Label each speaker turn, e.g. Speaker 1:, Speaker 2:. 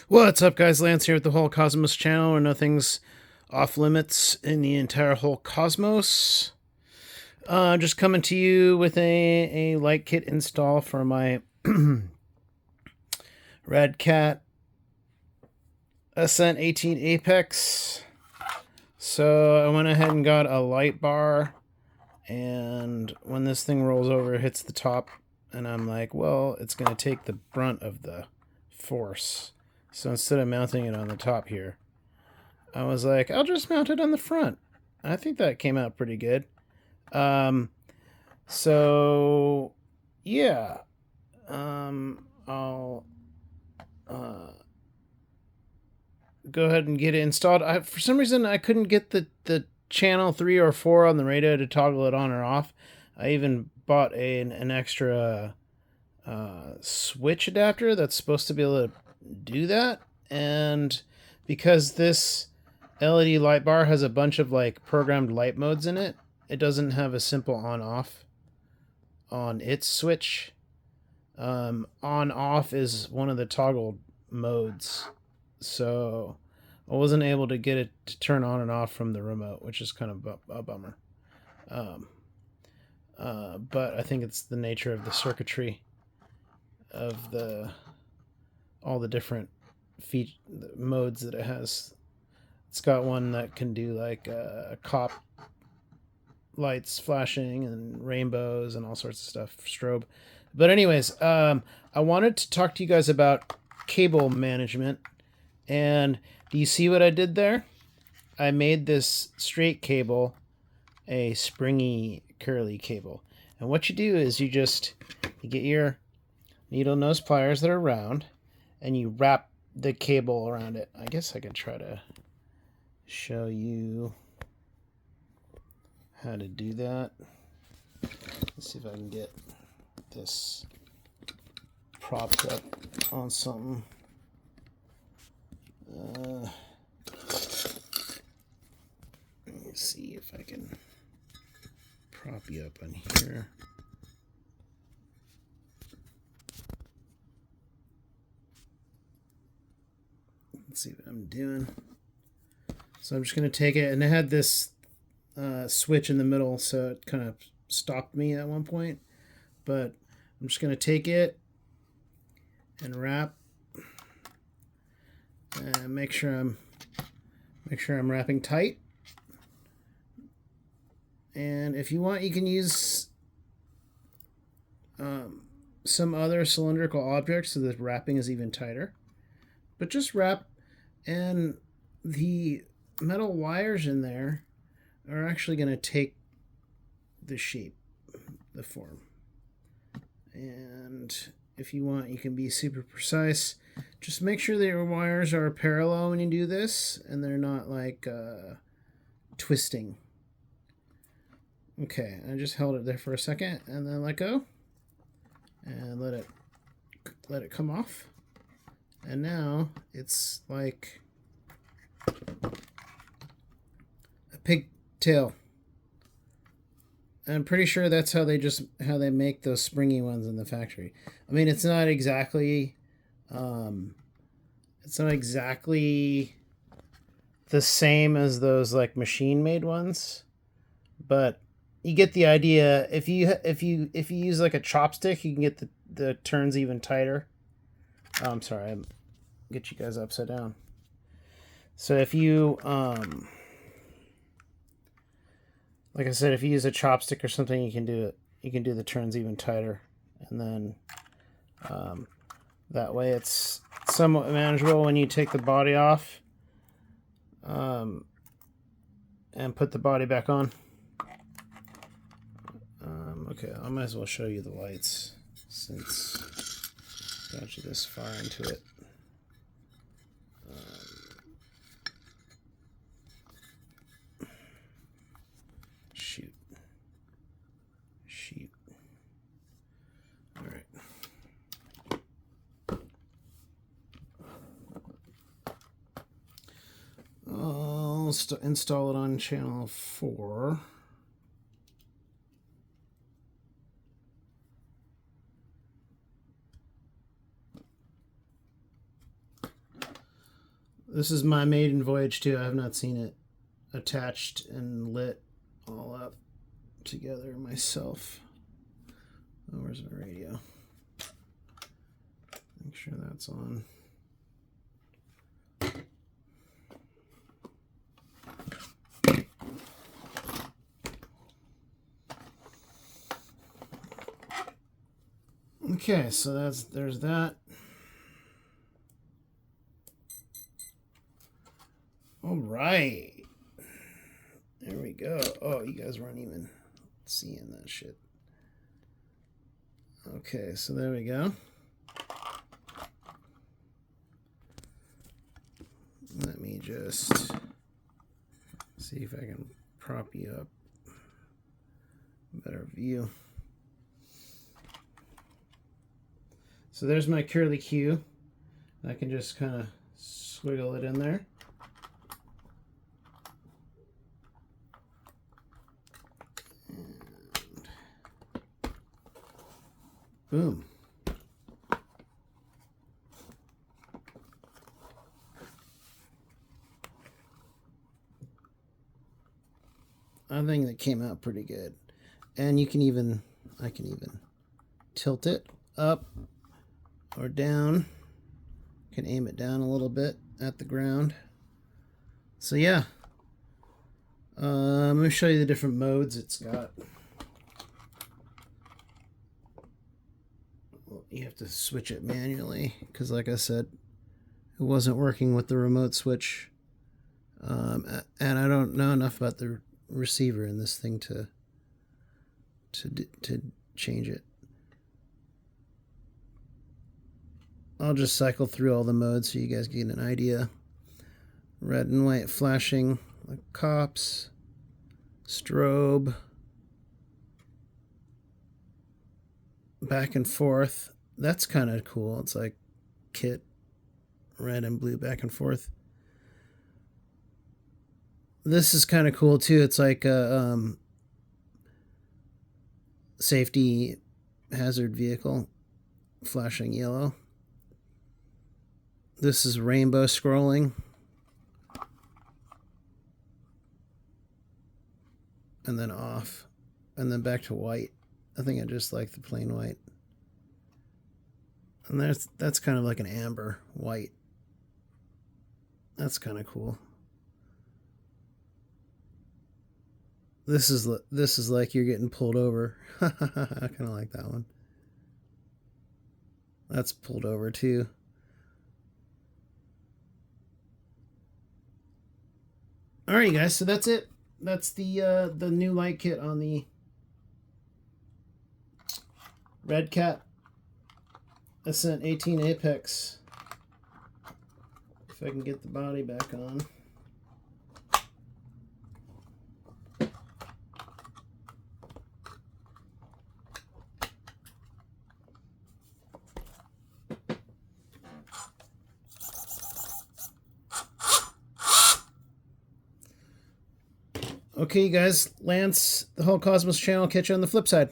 Speaker 1: What's up, guys? Lance here with the whole Cosmos channel, where nothing's off limits in the entire whole cosmos. Just coming to you with a light kit install for my Redcat Ascent-18 APEX. So I went ahead and got a light bar, and when this thing rolls over, it hits the top, and I'm like, well, it's going to take the brunt of the force. So instead of mounting it on the top here, I was like, I'll just mount it on the front. I think that came out pretty good. So yeah, I'll go ahead and get it installed. For some reason, I couldn't get the channel 3 or 4 on the radio to toggle it on or off. I even bought an extra switch adapter that's supposed to be able to do that, and because this LED light bar has a bunch of like programmed light modes in it, it doesn't have a simple on-off on its switch. On-off is one of the toggled modes, so I wasn't able to get it to turn on and off from the remote, which is kind of a bummer. But I think it's the nature of the circuitry of all the different modes that it has. It's got one that can do like cop lights flashing and rainbows and all sorts of stuff, strobe. But anyways, I wanted to talk to you guys about cable management. And do you see what I did there? I made this straight cable a springy curly cable. And what you do is you get your needle nose pliers that are round, and you wrap the cable around it. I guess I could try to show you how to do that. Let's see if I can get this propped up on something. Let me see if I can prop you up on here. Let's see what I'm doing. So I'm just going to take it, and it had this switch in the middle, so it kind of stopped me at one point. But I'm just going to take it and wrap, and make sure I'm wrapping tight. And if you want, you can use some other cylindrical objects so the wrapping is even tighter. But just wrap, and the metal wires in there are actually going to take the shape, the form. And if you want, you can be super precise. Just make sure that your wires are parallel when you do this, and they're not like twisting. Okay, I just held it there for a second, and then let go, and let it come off. And now it's like a pigtail. I'm pretty sure that's how they make those springy ones in the factory. I mean, it's not exactly the same as those like machine-made ones, but you get the idea. If you use like a chopstick, you can get the turns even tighter. Oh, I'm sorry, I get you guys upside down. So if you like I said, if you use a chopstick or something, you can do it. You can do the turns even tighter, and then that way it's somewhat manageable when you take the body off and put the body back on. Okay, I might as well show you the lights since I got you this far into it. Shoot. All right. I'll install it on channel 4. This is my maiden voyage too. I have not seen it attached and lit all up together myself. Oh, where's my radio? Make sure that's on. Okay, so there's that. All right. There we go. Oh, you guys weren't even seeing that shit. Okay, so there we go. Let me just see if I can prop you up. Better view. So there's my curly Q. I can just kind of swiggle it in there. And boom. I think that came out pretty good. And I can even tilt it up or down. Can aim it down a little bit at the ground. So yeah, I'm going to show you the different modes it's got. Well, you have to switch it manually because, like I said, it wasn't working with the remote switch. And I don't know enough about the receiver in this thing to change it. I'll just cycle through all the modes so you guys get an idea. Red and white flashing like cops, strobe, back and forth. That's kind of cool. It's like kit, red and blue back and forth. This is kind of cool too. It's like a safety hazard vehicle flashing yellow. This is rainbow scrolling. And then off. And then back to white. I think I just like the plain white. And that's kind of like an amber white. That's kind of cool. This is like you're getting pulled over. I kind of like that one. That's pulled over too. All right, guys. So that's it. That's the new light kit on the Redcat Ascent-18 APEX. If I can get the body back on. Okay, you guys, Lance, the Whole Cosmos channel. Catch you on the flip side.